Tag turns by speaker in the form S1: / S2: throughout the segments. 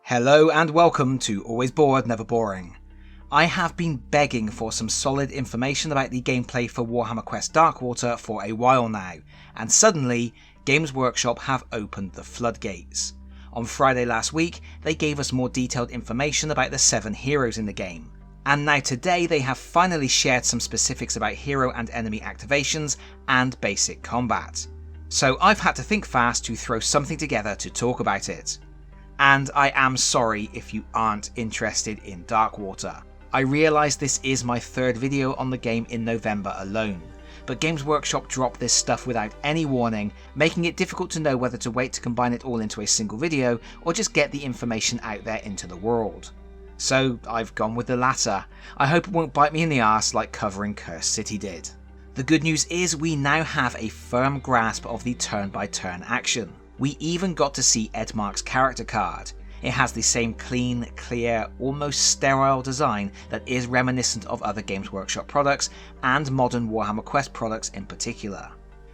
S1: Hello and welcome to Always Bored, Never Boring. I have been begging for some solid information about the gameplay for Warhammer Quest Darkwater for a while now, and suddenly, Games Workshop have opened the floodgates. On Friday last week, they gave us more detailed information about the 7 heroes in the game, and now today they have finally shared some specifics about hero and enemy activations and basic combat. So I've had to think fast to throw something together to talk about it. And I am sorry if you aren't interested in Darkwater. I realise this is my 3rd video on the game in November alone, but Games Workshop dropped this stuff without any warning, making it difficult to know whether to wait to combine it all into a single video or just get the information out there into the world. So I've gone with the latter. I hope it won't bite me in the arse like covering Cursed City did. The good news is we now have a firm grasp of the turn-by-turn action. We even got to see Edmarc's character card. It has the same clean, clear, almost sterile design that is reminiscent of other Games Workshop products and modern Warhammer Quest products in particular.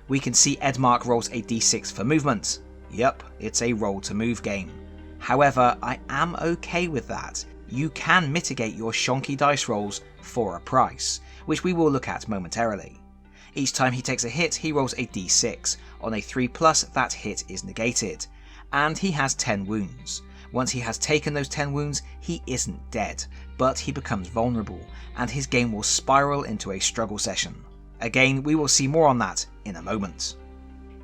S1: We can see Edmarc rolls a d6 for movement. Yup, it's a roll to move game. However, I am okay with that. You can mitigate your shonky dice rolls for a price, which we will look at momentarily. Each time he takes a hit, he rolls a d6. On a 3+, that hit is negated. And he has 10 wounds. Once he has taken those 10 wounds, he isn't dead, but he becomes vulnerable, and his game will spiral into a struggle session. Again, we will see more on that in a moment.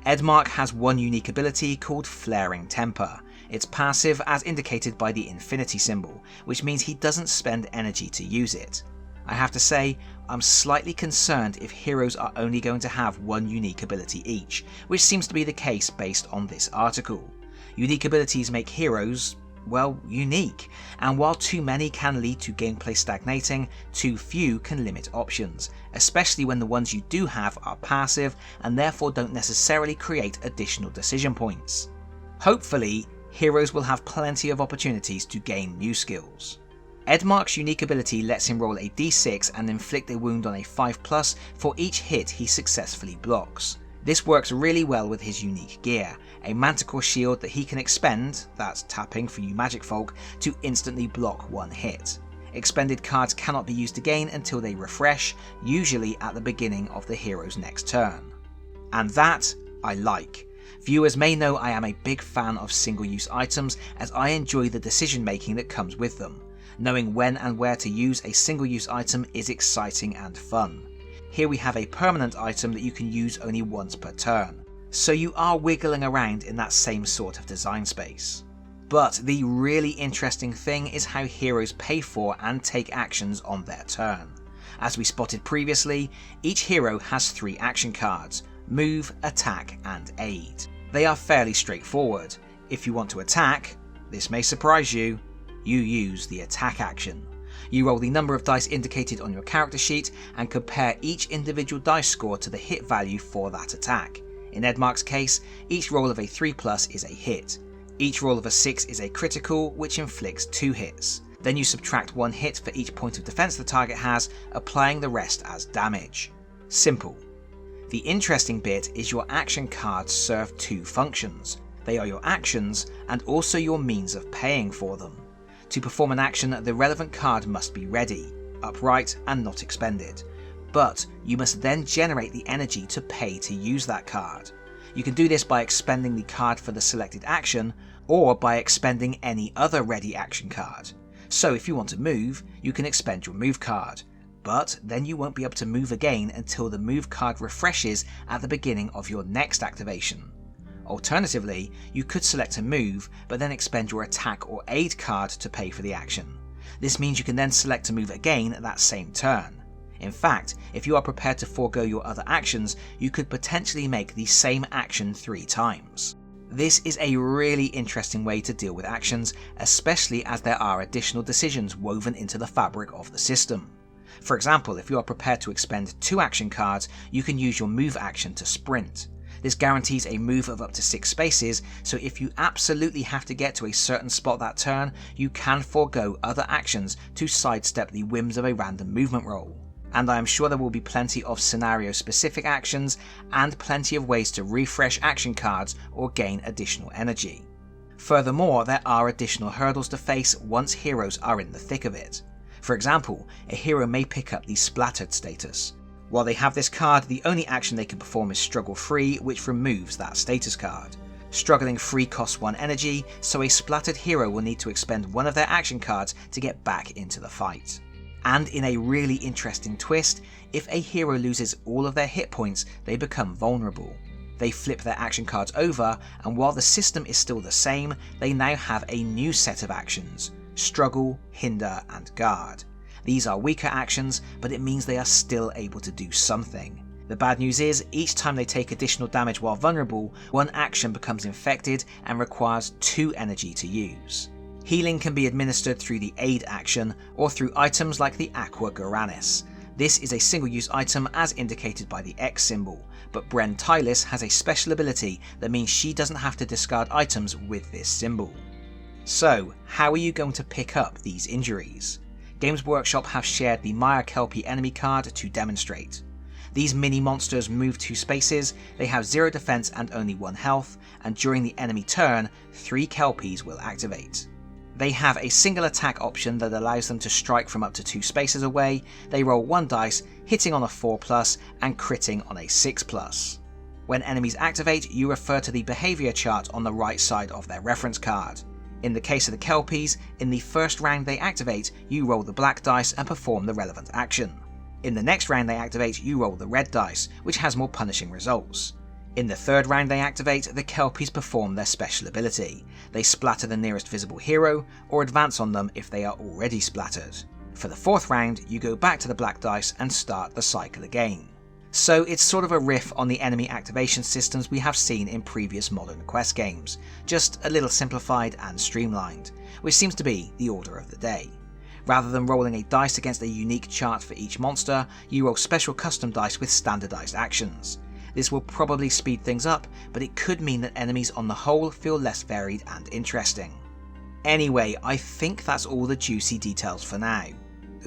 S1: Edmarc has one unique ability called Flaring Temper. It's passive as indicated by the infinity symbol, which means he doesn't spend energy to use it. I have to say, I'm slightly concerned if heroes are only going to have one unique ability each, which seems to be the case based on this article. Unique abilities make heroes, well, unique, and while too many can lead to gameplay stagnating, too few can limit options, especially when the ones you do have are passive and therefore don't necessarily create additional decision points. Hopefully, heroes will have plenty of opportunities to gain new skills. Edmarc's unique ability lets him roll a d6 and inflict a wound on a 5+ for each hit he successfully blocks. This works really well with his unique gear, a Manticore shield that he can expend, that's tapping for you magic folk, to instantly block one hit. Expended cards cannot be used again until they refresh, usually at the beginning of the hero's next turn. And that I like. Viewers may know I am a big fan of single-use items as I enjoy the decision making that comes with them. Knowing when and where to use a single-use item is exciting and fun. Here we have a permanent item that you can use only once per turn, so you are wiggling around in that same sort of design space. But the really interesting thing is how heroes pay for and take actions on their turn. As we spotted previously, each hero has 3 action cards: move, attack and aid. They are fairly straightforward. If you want to attack, this may surprise you, you use the attack action. You roll the number of dice indicated on your character sheet and compare each individual dice score to the hit value for that attack. In Edmarc's case, each roll of a 3+ is a hit. Each roll of a 6 is a critical, which inflicts 2 hits. Then you subtract 1 hit for each point of defense the target has, applying the rest as damage. Simple. The interesting bit is your action cards serve 2 functions. They are your actions and also your means of paying for them. To perform an action, the relevant card must be ready, upright and not expended. But you must then generate the energy to pay to use that card. You can do this by expending the card for the selected action, or by expending any other ready action card. So if you want to move, you can expend your move card, but then you won't be able to move again until the move card refreshes at the beginning of your next activation. Alternatively, you could select a move, but then expend your attack or aid card to pay for the action. This means you can then select to move again that same turn. In fact, if you are prepared to forego your other actions, you could potentially make the same action 3 times. This is a really interesting way to deal with actions, especially as there are additional decisions woven into the fabric of the system. For example, if you are prepared to expend 2 action cards, you can use your move action to sprint. This guarantees a move of up to 6 spaces, so if you absolutely have to get to a certain spot that turn, you can forego other actions to sidestep the whims of a random movement roll. And I am sure there will be plenty of scenario specific actions and plenty of ways to refresh action cards or gain additional energy. Furthermore, there are additional hurdles to face once heroes are in the thick of it. For example, a hero may pick up the Splattered status. While they have this card, the only action they can perform is Struggle Free, which removes that status card. Struggling Free costs 1 energy, so a Splattered hero will need to expend one of their action cards to get back into the fight. And in a really interesting twist, if a hero loses all of their hit points, they become vulnerable. They flip their action cards over, and while the system is still the same, they now have a new set of actions: Struggle, Hinder, and Guard. These are weaker actions, but it means they are still able to do something. The bad news is, each time they take additional damage while vulnerable, one action becomes infected and requires 2 energy to use. Healing can be administered through the Aid action, or through items like the Aqua Goranis. This is a single-use item as indicated by the X symbol, but Bren Tylis has a special ability that means she doesn't have to discard items with this symbol. So, how are you going to pick up these injuries? Games Workshop have shared the Maya Kelpie enemy card to demonstrate. These mini monsters move 2 spaces, they have 0 defense and only 1 health, and during the enemy turn, 3 Kelpies will activate. They have a single attack option that allows them to strike from up to 2 spaces away. They roll 1 dice, hitting on a 4+ and critting on a 6+. When enemies activate, you refer to the behaviour chart on the right side of their reference card. In the case of the Kelpies, in the first round they activate, you roll the black dice and perform the relevant action. In the next round they activate, you roll the red dice, which has more punishing results. In the third round they activate, the Kelpies perform their special ability. They splatter the nearest visible hero, or advance on them if they are already splattered. For the fourth round, you go back to the black dice and start the cycle again. So it's sort of a riff on the enemy activation systems we have seen in previous modern Quest games, just a little simplified and streamlined, which seems to be the order of the day. Rather than rolling a dice against a unique chart for each monster, you roll special custom dice with standardized actions. This will probably speed things up, but it could mean that enemies on the whole feel less varied and interesting. Anyway, I think that's all the juicy details for now.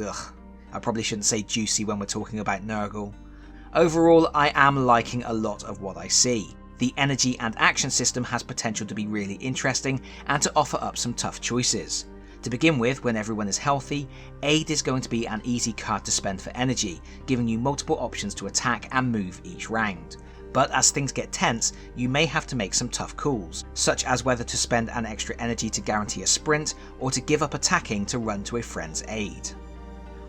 S1: Ugh, I probably shouldn't say juicy when we're talking about Nurgle. Overall, I am liking a lot of what I see. The energy and action system has potential to be really interesting and to offer up some tough choices. To begin with, when everyone is healthy, Aid is going to be an easy card to spend for energy, giving you multiple options to attack and move each round. But as things get tense, you may have to make some tough calls, such as whether to spend an extra energy to guarantee a sprint, or to give up attacking to run to a friend's aid.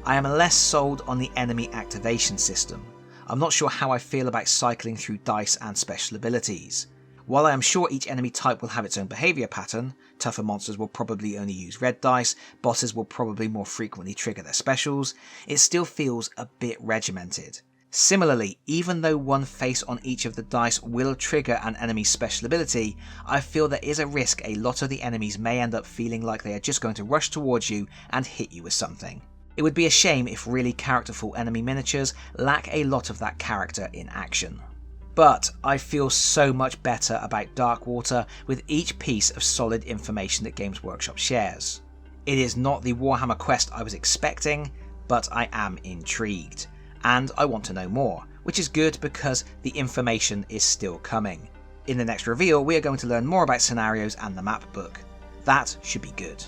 S1: I am less sold on the enemy activation system. I'm not sure how I feel about cycling through dice and special abilities. While I am sure each enemy type will have its own behaviour pattern, tougher monsters will probably only use red dice, bosses will probably more frequently trigger their specials, it still feels a bit regimented. Similarly, even though one face on each of the dice will trigger an enemy's special ability, I feel there is a risk a lot of the enemies may end up feeling like they are just going to rush towards you and hit you with something. It would be a shame if really characterful enemy miniatures lack a lot of that character in action. But I feel so much better about Darkwater with each piece of solid information that Games Workshop shares. It is not the Warhammer Quest I was expecting, but I am intrigued, and I want to know more, which is good because the information is still coming. In the next reveal, we are going to learn more about scenarios and the map book. That should be good.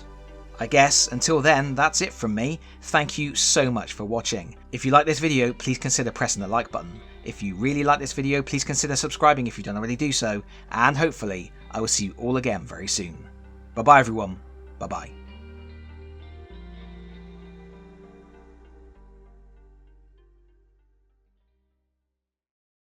S1: I guess until then, that's it from me. Thank you so much for watching. If you like this video, please consider pressing the like button. If you really like this video, please consider subscribing if you don't already do so, and hopefully I will see you all again very soon. Bye bye everyone, bye bye.